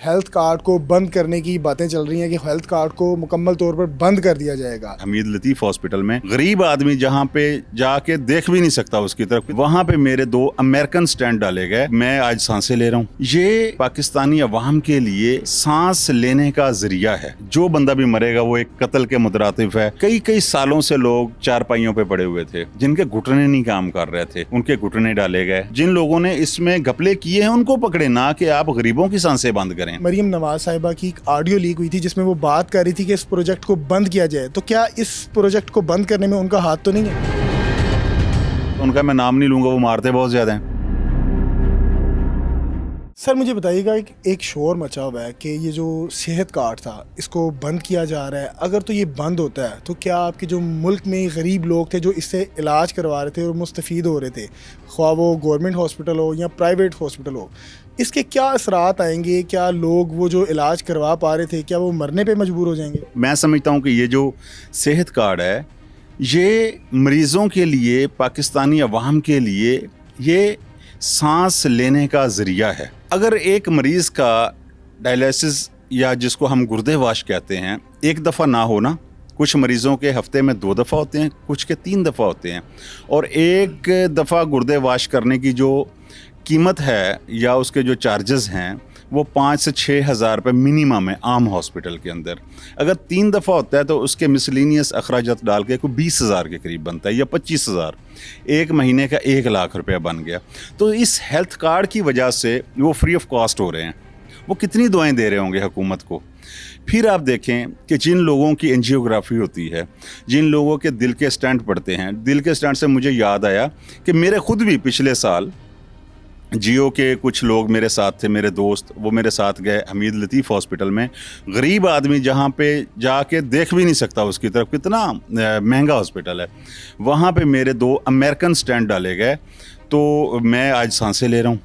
Health card को बंद करने की बातें चल रही हैं कि हेल्थ कार्ड को मुकम्मल तौर पर बंद कर दिया जाएगा। हमीद लतीफ़ हॉस्पिटल में गरीब आदमी जहाँ पे जाके देख भी नहीं सकता उसकी तरफ, वहाँ पे मेरे 2 अमेरिकन स्टैंड डाले गए। मैं आज सांसें ले रहा हूँ। ये पाकिस्तानी अवाम के लिए सांस लेने का जरिया है। जो बंदा भी मरेगा वो एक कत्ल के मुतरातिफ है। कई कई सालों से लोग चारपाइयों पे पड़े हुए थे, जिनके घुटने नहीं काम कर रहे थे, उनके घुटने डाले गए। जिन लोगों ने इसमें घपले किए हैं उनको पकड़े, ना कि आप गरीबों की सांसें बंद करें। मरियम नवाज साहिबा की एक ऑडियो लीक हुई थी जिसमें वो बात कर रही थी कि इस प्रोजेक्ट को बंद किया जाए, तो क्या इस प्रोजेक्ट को बंद करने में उनका हाथ तो नहीं है? उनका मैं नाम नहीं लूंगा, वो मारते बहुत ज्यादा हैं। सर मुझे बताइएगा, एक शोर मचा हुआ है कि ये जो सेहत कार्ड था इसको बंद किया जा रहा है। अगर तो ये बंद होता है तो क्या आपके जो मुल्क में गरीब लोग थे जो इससे इलाज करवा रहे थे और मुस्तफ़ीद हो रहे थे, ख्वाह वो गवर्नमेंट हॉस्पिटल हो या प्राइवेट हॉस्पिटल हो, इसके क्या असरात आएंगे? क्या लोग वो जो इलाज करवा पा रहे थे क्या वो मरने पे मजबूर हो जाएंगे? मैं समझता हूँ कि ये जो सेहत कार्ड है ये मरीज़ों के लिए, पाकिस्तानी अवाम के लिए ये सांस लेने का ज़रिया है। अगर एक मरीज़ का डायलिसिस या जिसको हम गुर्दे वाश कहते हैं एक दफ़ा ना हो ना, कुछ मरीज़ों के हफ्ते में 2 दफ़ा होते हैं, कुछ के 3 दफ़ा होते हैं, और एक दफ़ा गुर्दे वाश करने की जो कीमत है या उसके जो चार्जेस हैं वो 5 से 6 हज़ार रुपये मिनिमम है आम हॉस्पिटल के अंदर। अगर 3 दफ़ा होता है तो उसके मिसलिनियस अखराजात डाल के कोई 20 हज़ार के करीब बनता है या 25 हज़ार, एक महीने का 1 लाख रुपया बन गया। तो इस हेल्थ कार्ड की वजह से वो फ्री ऑफ कॉस्ट हो रहे हैं। वो कितनी दुआएं दे रहे होंगे हुकूमत को। फिर आप देखें कि जिन लोगों की एंजियोग्राफी होती है, जिन लोगों के दिल के स्टेंट पड़ते हैं, दिल के स्टेंट से मुझे याद आया कि मेरे खुद भी पिछले साल जियो के कुछ लोग मेरे साथ थे, मेरे दोस्त, वो मेरे साथ गए हमीद लतीफ़ हॉस्पिटल में। गरीब आदमी जहाँ पे जाके देख भी नहीं सकता उसकी तरफ, कितना महंगा हॉस्पिटल है। वहाँ पे मेरे 2 अमेरिकन स्टैंड डाले गए। तो मैं आज सांसें ले रहा हूँ।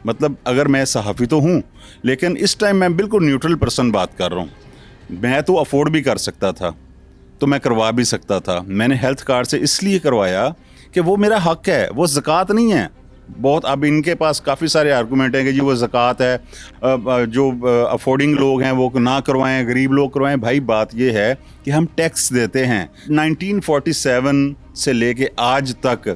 मतलब अगर मैं सहाफ़ी तो हूँ, लेकिन इस टाइम मैं बिल्कुल न्यूट्रल पर्सन बात कर रहा हूँ। मैं तो अफोर्ड भी कर सकता था, तो मैं करवा भी सकता था। मैंने हेल्थ कार्ड से इसलिए करवाया कि वो मेरा हक़ है, वो ज़कात नहीं है। बहुत अब इनके पास काफ़ी सारे आर्गूमेंट हैं कि जी वो ज़कात है, जो अफोर्डिंग लोग हैं वो ना करवाएं, गरीब लोग करवाएं। भाई बात ये है कि हम टैक्स देते हैं। 1947 से लेके आज तक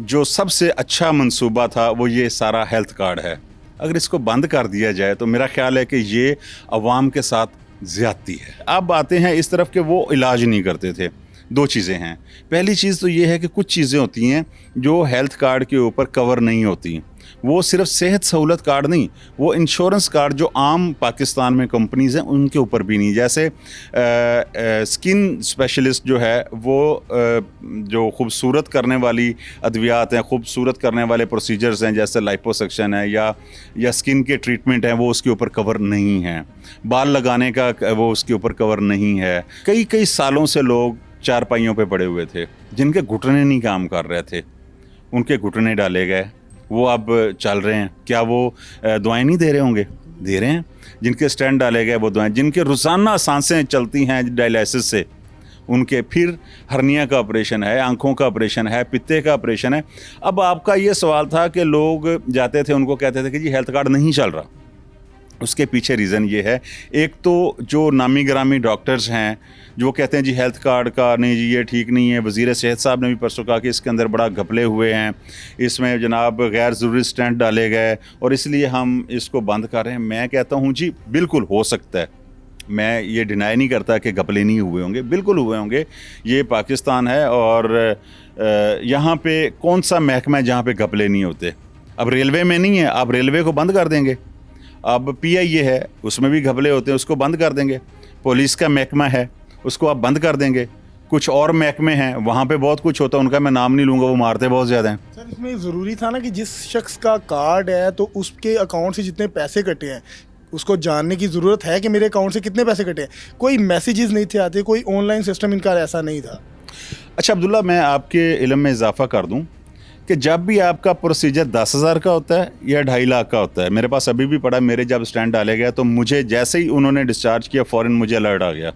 जो सबसे अच्छा मंसूबा था वो ये सारा हेल्थ कार्ड है। अगर इसको बंद कर दिया जाए तो मेरा ख्याल है कि ये अवाम के साथ ज़्यादती है। अब आते हैं इस तरफ कि वो इलाज नहीं करते थे। 2 चीज़ें हैं। पहली चीज़ तो ये है कि कुछ चीज़ें होती हैं जो हेल्थ कार्ड के ऊपर कवर नहीं होती। वो सिर्फ सेहत सहूलत कार्ड नहीं, वो इंश्योरेंस कार्ड जो आम पाकिस्तान में कंपनीज़ हैं उनके ऊपर भी नहीं। जैसे स्किन स्पेशलिस्ट जो है वो जो खूबसूरत करने वाली अद्वियात हैं, खूबसूरत करने वाले प्रोसीजर्स हैं, जैसे लाइपोसक्शन है या स्किन के ट्रीटमेंट हैं, वो उसके ऊपर कवर नहीं हैं। बाल लगाने का वो उसके ऊपर कवर नहीं है। कई कई सालों से लोग चारपाइयों पे पड़े हुए थे, जिनके घुटने नहीं काम कर रहे थे, उनके घुटने डाले गए, वो अब चल रहे हैं। क्या वो दवाएं नहीं दे रहे होंगे? दे रहे हैं। जिनके स्टेंट डाले गए वो दवाएं, जिनके रोज़ाना सांसें चलती हैं डायलिसिस से, उनके फिर हर्निया का ऑपरेशन है, आंखों का ऑपरेशन है, पित्ते का ऑपरेशन है। अब आपका ये सवाल था कि लोग जाते थे, उनको कहते थे कि जी हेल्थ कार्ड नहीं चल रहा। उसके पीछे रीज़न ये है, एक तो जो नामी गिरामी डॉक्टर्स हैं जो कहते हैं जी हेल्थ कार्ड का नहीं जी ये ठीक नहीं है। वज़ीर सेहत साहब ने भी परसों कहा कि इसके अंदर बड़ा घपले हुए हैं, इसमें जनाब गैर ज़रूरी स्टेंट डाले गए और इसलिए हम इसको बंद कर रहे हैं। मैं कहता हूँ जी बिल्कुल हो सकता है, मैं ये डिनाई नहीं करता कि घपले नहीं हुए होंगे, बिल्कुल हुए होंगे। ये पाकिस्तान है और यहाँ पे कौन सा महकमा है जहाँ पे घपले नहीं होते? अब रेलवे में नहीं है, आप रेलवे को बंद कर देंगे। अब PIA है, उसमें भी घपले होते हैं, उसको बंद कर देंगे। पुलिस का महकमा है, उसको आप बंद कर देंगे। कुछ और महकमे हैं, वहाँ पे बहुत कुछ होता है, उनका मैं नाम नहीं लूँगा, वो मारते बहुत ज़्यादा हैं। सर इसमें ज़रूरी था ना कि जिस शख्स का कार्ड है तो उसके अकाउंट से जितने पैसे कटे हैं उसको जानने की ज़रूरत है कि मेरे अकाउंट से कितने पैसे कटे हैं। कोई मैसेजेस नहीं थे आते, कोई ऑनलाइन सिस्टम इनका ऐसा नहीं था। अच्छा अब्दुल्ला, मैं आपके इल्म में इजाफा कर दूँ कि जब भी आपका प्रोसीजर 10,000 का होता है या 2.5 लाख का होता है, मेरे पास अभी भी पड़ा, मेरे जब स्टैंड डाले गया तो मुझे जैसे ही उन्होंने डिस्चार्ज किया फ़ौरन मुझे अलर्ट आ गया।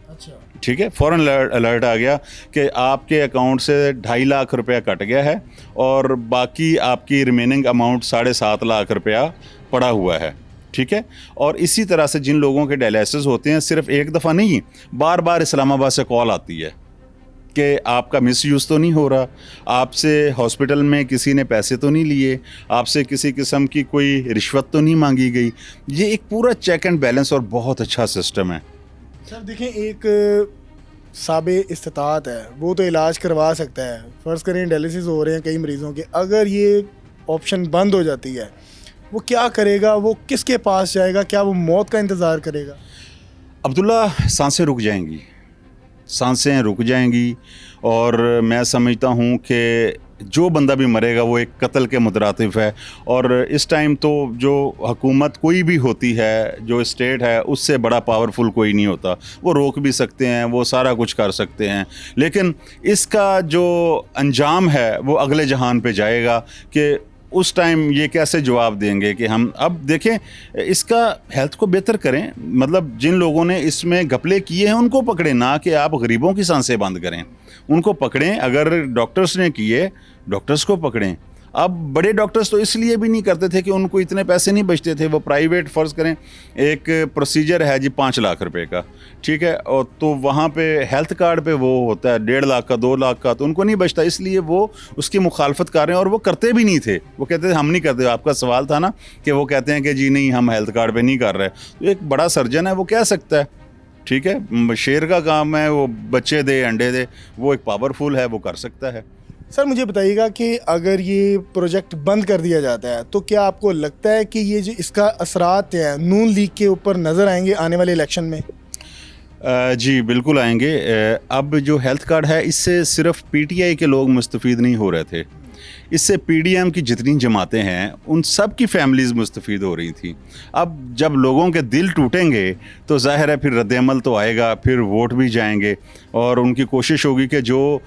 अच्छा, ठीक है, फ़ौरन अलर्ट आ गया कि आपके अकाउंट से 2.5 लाख रुपया कट गया है और बाकी आपकी रिमेनिंग अमाउंट 7.5 लाख रुपया पड़ा हुआ है। ठीक है। और इसी तरह से जिन लोगों के डायलिसिस होते हैं, सिर्फ एक दफ़ा नहीं, बार बार इस्लामाबाद से कॉल आती है कि आपका मिसयूज़ तो नहीं हो रहा, आपसे हॉस्पिटल में किसी ने पैसे तो नहीं लिए, आपसे किसी किस्म की कोई रिश्वत तो नहीं मांगी गई। ये एक पूरा चेक एंड बैलेंस और बहुत अच्छा सिस्टम है। सर देखें, एक साबे इस्तात है, वो तो इलाज करवा सकता है। फ़र्ज़ करें डायलिसिस हो रहे हैं कई मरीज़ों के, अगर ये ऑप्शन बंद हो जाती है, वो क्या करेगा? वो किसके पास जाएगा? क्या वो मौत का इंतज़ार करेगा? अब्दुल्ला, सांसें रुक जाएंगी, सांसें रुक जाएंगी। और मैं समझता हूँ कि जो बंदा भी मरेगा वो एक कत्ल के मुतरातिफ है। और इस टाइम तो जो हुकूमत कोई भी होती है, जो स्टेट है, उससे बड़ा पावरफुल कोई नहीं होता। वो रोक भी सकते हैं, वो सारा कुछ कर सकते हैं, लेकिन इसका जो अंजाम है वो अगले जहान पे जाएगा कि उस टाइम ये कैसे जवाब देंगे कि हम अब देखें, इसका हेल्थ को बेहतर करें। मतलब जिन लोगों ने इसमें घपले किए हैं उनको पकड़ें, ना कि आप गरीबों की सांसें बंद करें। उनको पकड़ें, अगर डॉक्टर्स ने किए, डॉक्टर्स को पकड़ें। अब बड़े डॉक्टर्स तो इसलिए भी नहीं करते थे कि उनको इतने पैसे नहीं बचते थे। वो प्राइवेट, फ़र्ज़ करें एक प्रोसीजर है जी 5 लाख रुपए का, ठीक है, और तो वहाँ पे हेल्थ कार्ड पे वो होता है 1.5 लाख का, 2 लाख का, तो उनको नहीं बचता, इसलिए वो उसकी मुखालफत कर रहे हैं। और वो करते भी नहीं थे, वो कहते थे हम नहीं करते। आपका सवाल था ना कि वो कहते हैं कि जी नहीं, हम हेल्थ कार्ड पर नहीं कर रहे। तो एक बड़ा सर्जन है, वो कह सकता है, ठीक है, शेर का काम है वो बच्चे दे अंडे दे, वो एक पावरफुल है, वो कर सकता है। सर मुझे बताइएगा कि अगर ये प्रोजेक्ट बंद कर दिया जाता है तो क्या आपको लगता है कि ये जो इसका असरात हैं नून लीग के ऊपर नज़र आएंगे आने वाले इलेक्शन में? जी बिल्कुल आएंगे। अब जो हेल्थ कार्ड है, इससे सिर्फ पीटीआई के लोग मुस्तफ़ीद नहीं हो रहे थे, इससे पीडीएम की जितनी जमातें हैं उन सब की फैमिलीज़ मुस्तफ़ीद हो रही थी। अब जब लोगों के दिल टूटेंगे तो ज़ाहिर है फिर रद्द-ए-अमल तो आएगा, फिर वोट भी जाएंगे। और उनकी कोशिश होगी कि जो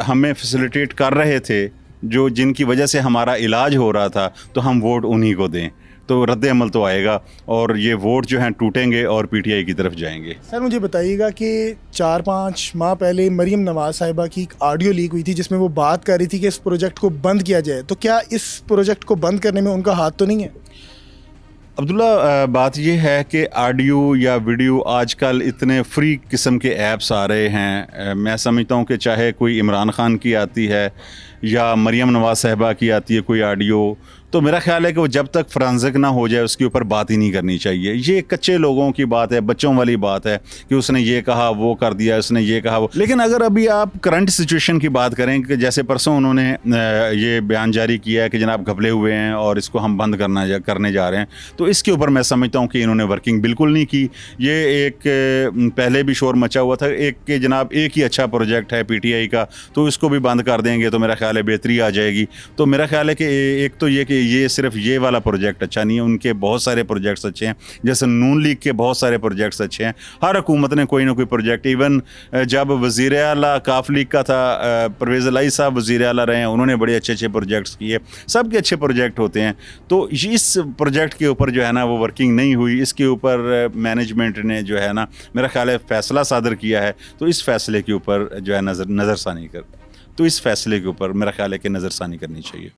हमें फैसिलिटेट कर रहे थे, जो जिनकी वजह से हमारा इलाज हो रहा था, तो हम वोट उन्हीं को दें। तो रद्द-ए-अमल तो आएगा और ये वोट जो हैं टूटेंगे और पीटीआई की तरफ जाएंगे। सर मुझे बताइएगा कि 4-5 माह पहले मरीम नवाज़ साहिबा की एक ऑडियो लीक हुई थी जिसमें वो बात कर रही थी कि इस प्रोजेक्ट को बंद किया जाए, तो क्या इस प्रोजेक्ट को बंद करने में उनका हाथ तो नहीं है? अब्दुल्ला, बात ये है कि ऑडियो या वीडियो आजकल इतने फ्री किस्म के ऐप्स आ रहे हैं। मैं समझता हूँ कि चाहे कोई इमरान खान की आती है या मरीम नवाज़ साहिबा की आती है कोई ऑडियो, तो मेरा ख्याल है कि वो जब तक फ्रांजिक ना हो जाए उसके ऊपर बात ही नहीं करनी चाहिए। ये कच्चे लोगों की बात है, बच्चों वाली बात है कि उसने ये कहा, वो कर दिया, उसने ये कहा, वो। लेकिन अगर अभी आप करंट सिचुएशन की बात करें कि जैसे परसों उन्होंने ये बयान जारी किया है कि जनाब घपले हुए हैं और इसको हम बंद करने जा रहे हैं, तो इसके ऊपर मैं समझता हूँ कि इन्होंने वर्किंग बिल्कुल नहीं की। ये एक पहले भी शोर मचा हुआ था एक कि जनाब एक ही अच्छा प्रोजेक्ट है पीटीआई का, तो इसको भी बंद कर देंगे तो मेरा ख्याल है बेहतरी आ जाएगी। तो मेरा ख्याल है कि एक तो ये कि ये सिर्फ ये वाला प्रोजेक्ट अच्छा नहीं है, उनके बहुत सारे प्रोजेक्ट्स अच्छे हैं, जैसे नून लीग के बहुत सारे प्रोजेक्ट्स अच्छे हैं। हर हुकूमत ने कोई ना कोई प्रोजेक्ट, इवन जब वज़ीर आला काफ लीग का था, परवेज़ इलाही साहब वज़ीर आला रहे हैं, उन्होंने बड़े अच्छे अच्छे प्रोजेक्ट्स किए। सबके अच्छे प्रोजेक्ट होते हैं। तो इस प्रोजेक्ट के ऊपर जो है ना वो वर्किंग नहीं हुई, इसके ऊपर मैनेजमेंट ने जो है ना मेरा ख्याल है फ़ैसला सादर किया है। तो इस फैसले के ऊपर जो है नज़रसानी कर, तो इस फैसले के ऊपर मेरा ख्याल है कि नज़रसानी करनी चाहिए।